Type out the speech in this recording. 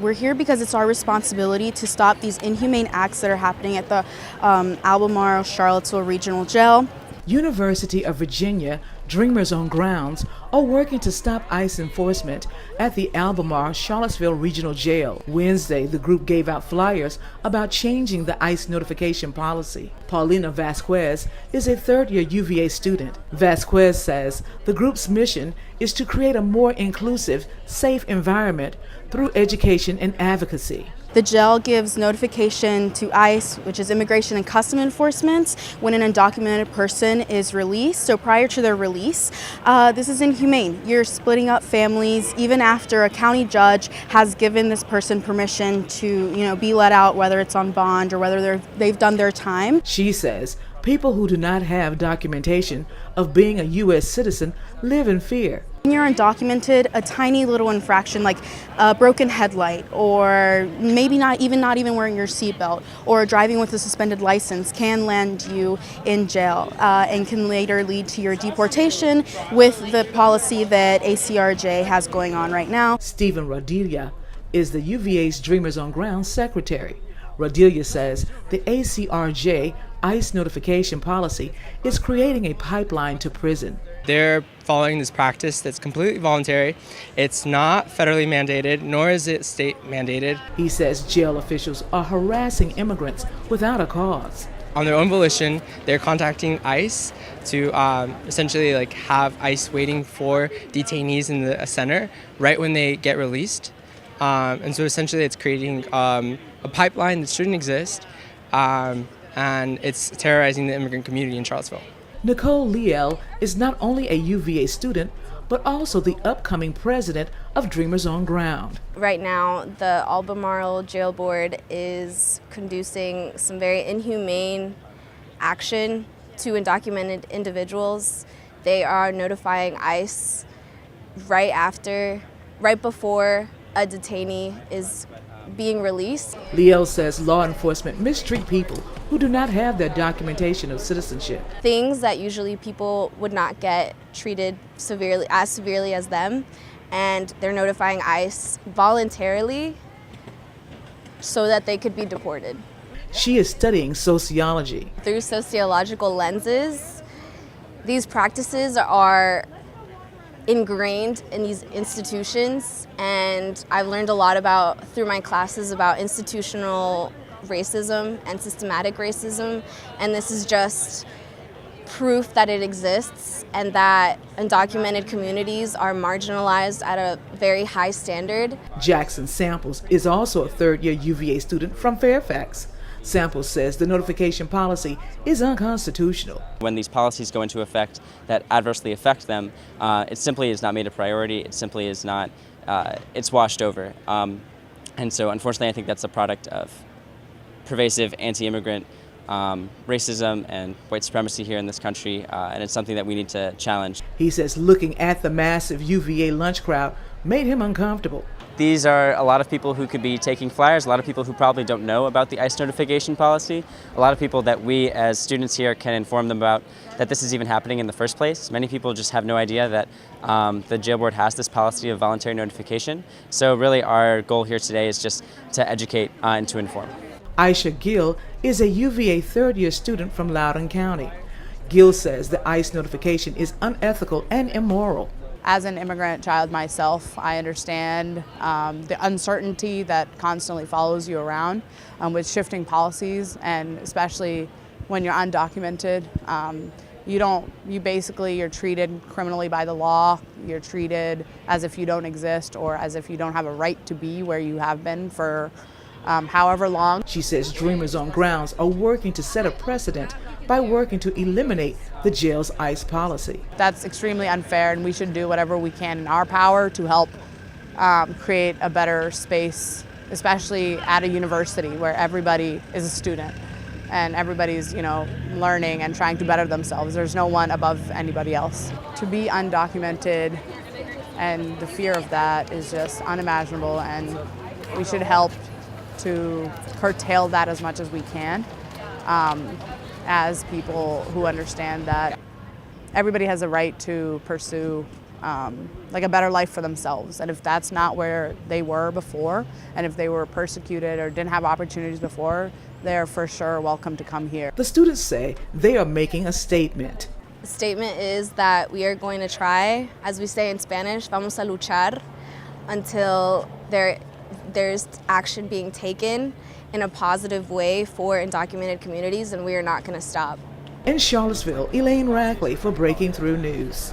We're here because it's our responsibility to stop these inhumane acts that are happening at the Albemarle-Charlottesville Regional Jail. University of Virginia Dreamers on Grounds are working to stop ICE enforcement at the Albemarle-Charlottesville Regional Jail. Wednesday, the group gave out flyers about changing the ICE notification policy. Paulina Vasquez is a third-year UVA student. Vasquez says the group's mission is to create a more inclusive, safe environment through education and advocacy. The jail gives notification to ICE, which is Immigration and Customs Enforcement, when an undocumented person is released. So prior to their release, this is inhumane. You're splitting up families even after a county judge has given this person permission to, be let out, whether it's on bond or whether they've done their time. She says people who do not have documentation of being a U.S. citizen live in fear. When you're undocumented, a tiny little infraction like a broken headlight, or maybe not even wearing your seatbelt, or driving with a suspended license can land you in jail and can later lead to your deportation with the policy that ACRJ has going on right now. Stephen Rodilia is the UVA's Dreamers on Ground secretary. Rodilia says the ACRJ ICE notification policy is creating a pipeline to prison. They're following this practice that's completely voluntary. It's not federally mandated, nor is it state mandated. He says jail officials are harassing immigrants without a cause. On their own volition, they're contacting ICE to essentially have ICE waiting for detainees in the center right when they get released. And so essentially it's creating a pipeline that shouldn't exist, and it's terrorizing the immigrant community in Charlottesville. Nicole Liel is not only a UVA student, but also the upcoming president of Dreamers on Ground. Right now, the Albemarle Jail Board is conducting some very inhumane action to undocumented individuals. They are notifying ICE right before a detainee is being released. Liel says law enforcement mistreat people who do not have their documentation of citizenship. Things that usually people would not get treated as severely as them, and they're notifying ICE voluntarily so that they could be deported. She is studying sociology. Through sociological lenses, these practices are ingrained in these institutions, and I've learned a lot through my classes about institutional racism and systematic racism, and this is just proof that it exists and that undocumented communities are marginalized at a very high standard. Jackson Samples is also a third-year UVA student from Fairfax. Samples says the notification policy is unconstitutional. When these policies go into effect that adversely affect them, it simply is not made a priority. It simply is not, it's washed over. And so unfortunately I think that's a product of pervasive anti-immigrant racism and white supremacy here in this country, and it's something that we need to challenge. He says looking at the massive UVA lunch crowd made him uncomfortable. These are a lot of people who could be taking flyers, a lot of people who probably don't know about the ICE notification policy, a lot of people that we as students here can inform them about that this is even happening in the first place. Many people just have no idea that the jail board has this policy of voluntary notification. So really our goal here today is just to educate and to inform. Aisha Gill is a UVA third-year student from Loudoun County. Gill says the ICE notification is unethical and immoral. As an immigrant child myself, I understand the uncertainty that constantly follows you around with shifting policies, and especially when you're undocumented. You're treated criminally by the law. You're treated as if you don't exist, or as if you don't have a right to be where you have been for however long. She says Dreamers on Grounds are working to set a precedent by working to eliminate the jail's ICE policy. That's extremely unfair, and we should do whatever we can in our power to help create a better space, especially at a university where everybody is a student and everybody's learning and trying to better themselves. There's no one above anybody else. To be undocumented and the fear of that is just unimaginable, and we should help to curtail that as much as we can as people who understand that everybody has a right to pursue like a better life for themselves. And if that's not where they were before, and if they were persecuted or didn't have opportunities before, they're for sure welcome to come here. The students say they are making a statement. The statement is that we are going to try, as we say in Spanish, vamos a luchar, until there's action being taken in a positive way for undocumented communities, and we are not going to stop. In Charlottesville, Elaine Rackley for Breaking Through News.